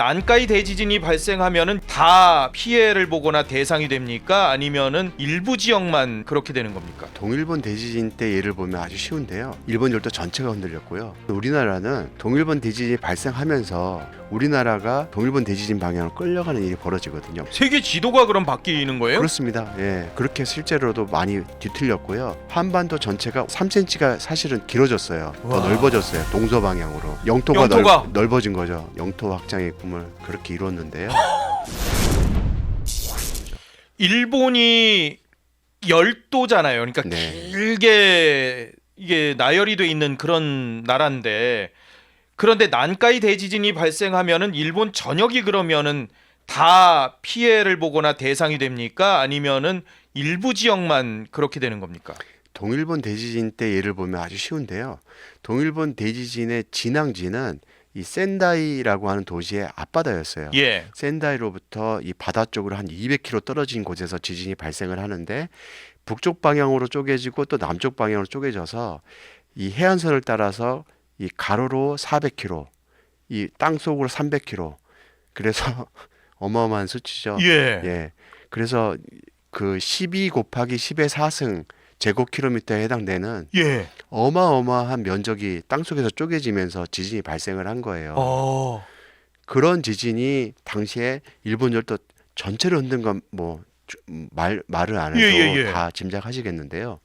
난카이 대지진이 발생하면은 다 피해를 보거나 대상이 됩니까? 아니면은 일부 지역만 그렇게 되는 겁니까? 동일본 대지진 때 예를 보면 아주 쉬운데요. 일본 열도 전체가 흔들렸고요. 우리나라는 동일본 대지진이 발생하면서 우리나라가 동일본 대지진 방향으로 끌려가는 일이 벌어지거든요. 세계 지도가 그럼 바뀌는 거예요? 그렇습니다. 예, 그렇게 실제로도 많이 뒤틀렸고요. 한반도 전체가 3cm가 사실은 길어졌어요. 더 와. 넓어졌어요. 동서 방향으로 영토가, 영토가. 넓어진 거죠. 영토 확장의 꿈을 그렇게 이뤘는데요. 일본이 열도잖아요. 그러니까 네. 길게 이게 나열이 돼 있는 그런 나라인데, 그런데 난카이 대지진이 발생하면은 일본 전역이 그러면은 다 피해를 보거나 대상이 됩니까? 아니면은 일부 지역만 그렇게 되는 겁니까? 동일본 대지진 때 예를 보면 아주 쉬운데요. 동일본 대지진의 진앙지는 이 센다이라고 하는 도시의 앞바다였어요. 예. 센다이로부터 이 바다 쪽으로 한 200km 떨어진 곳에서 지진이 발생을 하는데 북쪽 방향으로 쪼개지고 또 남쪽 방향으로 쪼개져서 이 해안선을 따라서 이 가로로 400km, 이 땅속으로 300km. 그래서 어마어마한 수치죠. 예. 예. 그래서 그 12 곱하기 10의 4승 제곱킬로미터에 해당되는 예. 어마어마한 면적이 땅속에서 쪼개지면서 지진이 발생을 한 거예요. 어. 그런 지진이 당시에 일본 열도 전체를 흔든 건 뭐 말을 안 해도 예. 다 짐작하시겠는데요.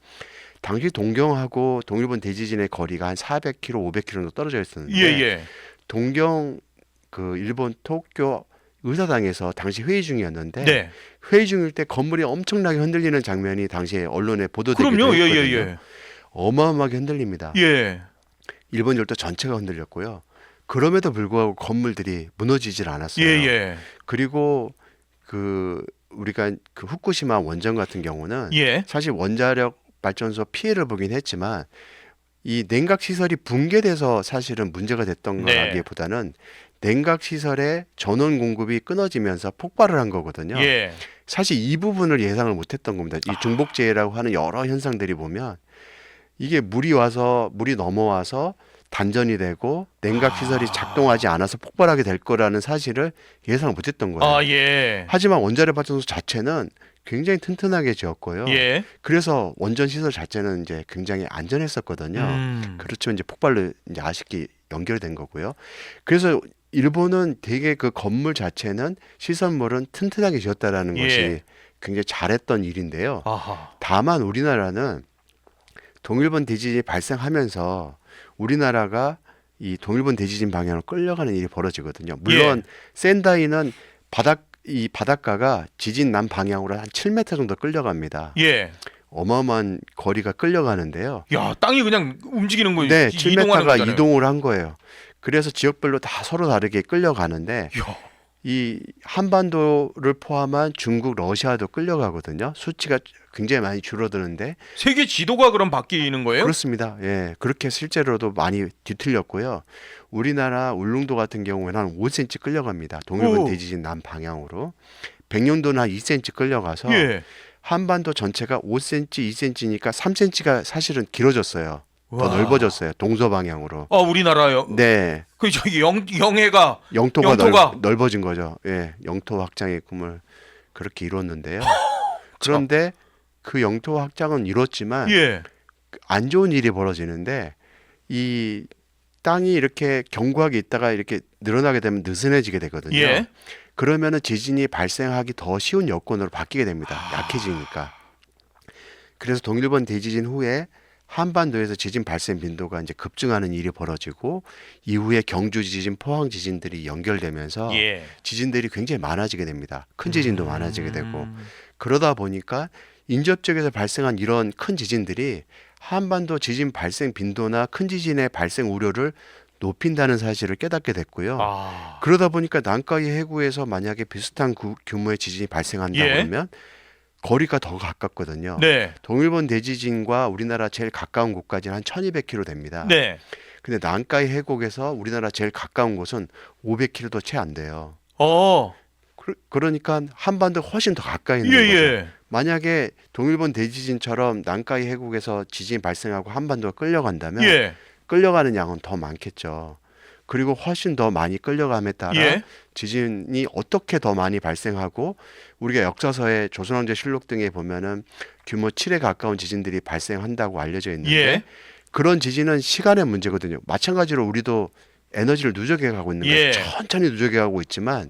당시 동경하고 동일본 대지진의 거리가 한 400km, 500km 정도 떨어져 있었는데 예. 동경 그 일본 도쿄 의사당에서 당시 회의 중이었는데 네. 회의 중일 때 건물이 엄청나게 흔들리는 장면이 당시에 언론에 보도되기도 그럼요. 했거든요. 어마어마하게 흔들립니다. 예. 일본 열도 전체가 흔들렸고요. 그럼에도 불구하고 건물들이 무너지질 않았어요. 예. 그리고 그 우리가 그 후쿠시마 원전 같은 경우는 예. 사실 원자력 발전소 피해를 보긴 했지만 이 냉각 시설이 붕괴돼서 사실은 문제가 됐던 네. 거라기보다는 냉각 시설의 전원 공급이 끊어지면서 폭발을 한 거거든요. 예. 사실 이 부분을 예상을 못했던 겁니다. 이 중복재해라고 하는 여러 현상들이 보면 이게 물이 넘어와서 단전이 되고 냉각 시설이 작동하지 않아서 폭발하게 될 거라는 사실을 예상을 못했던 거예요. 아, 예. 하지만 원자력 발전소 자체는 굉장히 튼튼하게 지었고요. 예. 그래서 원전 시설 자체는 이제 굉장히 안전했었거든요. 그렇지만 이제 폭발로 이제 아쉽게 연결된 거고요. 그래서 일본은 되게 그 건물 자체는 시설물은 튼튼하게 지었다라는 예. 것이 굉장히 잘했던 일인데요. 아하. 다만 우리나라는 동일본 대지진이 발생하면서 우리나라가 이 동일본 대지진 방향으로 끌려가는 일이 벌어지거든요. 물론 센다이는 바닷가가 지진 난 방향으로 한 7m 정도 끌려갑니다. 예. 어마어마한 거리가 끌려가는데요. 야, 땅이 그냥 움직이는 거예요. 네, 이동하는 7m가 거잖아요. 이동을 한 거예요. 그래서 지역별로 다 서로 다르게 끌려가는데 야. 이 한반도를 포함한 중국, 러시아도 끌려가거든요. 수치가 굉장히 많이 줄어드는데 세계 지도가 그럼 바뀌는 거예요? 그렇습니다. 예, 그렇게 실제로도 많이 뒤틀렸고요. 우리나라 울릉도 같은 경우에는 한 5cm 끌려갑니다. 동일본 오. 대지진 난 방향으로. 백령도는 한 2cm 끌려가서 예. 한반도 전체가 5cm, 2cm니까 3cm가 사실은 길어졌어요. 더 와. 넓어졌어요. 동서 방향으로. 아, 우리나라요. 네, 그 저기 영해가 영토가 영토가. 넓어진 거죠. 예, 영토 확장의 꿈을 그렇게 이뤘는데요. 그런데 그 영토 확장은 이뤘지만 예. 안 좋은 일이 벌어지는데 이 땅이 이렇게 견고하게 있다가 이렇게 늘어나게 되면 느슨해지게 되거든요. 예. 그러면은 지진이 발생하기 더 쉬운 여건으로 바뀌게 됩니다. 약해지니까. 그래서 동일본 대지진 후에 한반도에서 지진 발생 빈도가 이제 급증하는 일이 벌어지고 이후에 경주 지진, 포항 지진들이 연결되면서 예. 지진들이 굉장히 많아지게 됩니다. 큰 지진도 많아지게 되고 그러다 보니까 인접 지역에서 발생한 이런 큰 지진들이 한반도 지진 발생 빈도나 큰 지진의 발생 우려를 높인다는 사실을 깨닫게 됐고요. 아. 그러다 보니까 난카이 해구에서 만약에 비슷한 규모의 지진이 발생한다 예. 그러면 거리가 더 가깝거든요. 네. 동일본 대지진과 우리나라 제일 가까운 곳까지는 한 1200km 됩니다. 네. 근데 난카이 해곡에서 우리나라 제일 가까운 곳은 500km도 채 안 돼요. 어. 그러니까 한반도 훨씬 더 가까이 있는 거죠. 예. 만약에 동일본 대지진처럼 난카이 해곡에서 지진이 발생하고 한반도가 끌려간다면 예. 끌려가는 양은 더 많겠죠. 그리고 훨씬 더 많이 끌려감에 따라 예. 지진이 어떻게 더 많이 발생하고 우리가 역사서에 조선왕조실록 등에 보면은 규모 7에 가까운 지진들이 발생한다고 알려져 있는데 예. 그런 지진은 시간의 문제거든요. 마찬가지로 우리도 에너지를 누적해 가고 있는 거예요. 예. 천천히 누적해 가고 있지만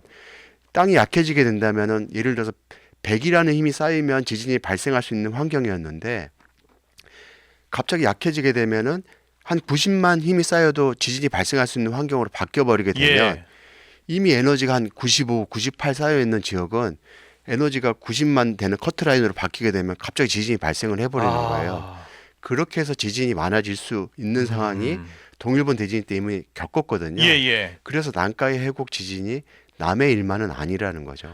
땅이 약해지게 된다면은 예를 들어서 100이라는 힘이 쌓이면 지진이 발생할 수 있는 환경이었는데 갑자기 약해지게 되면은 한 90만 힘이 쌓여도 지진이 발생할 수 있는 환경으로 바뀌어 버리게 되면 예. 이미 에너지가 한 95, 98 쌓여 있는 지역은 에너지가 90만 되는 커트라인으로 바뀌게 되면 갑자기 지진이 발생을 해버리는 거예요. 아. 그렇게 해서 지진이 많아질 수 있는 상황이 동일본 대진 때 이미 겪었거든요. 예, 예. 그래서 난카이 해곡 지진이 남의 일만은 아니라는 거죠.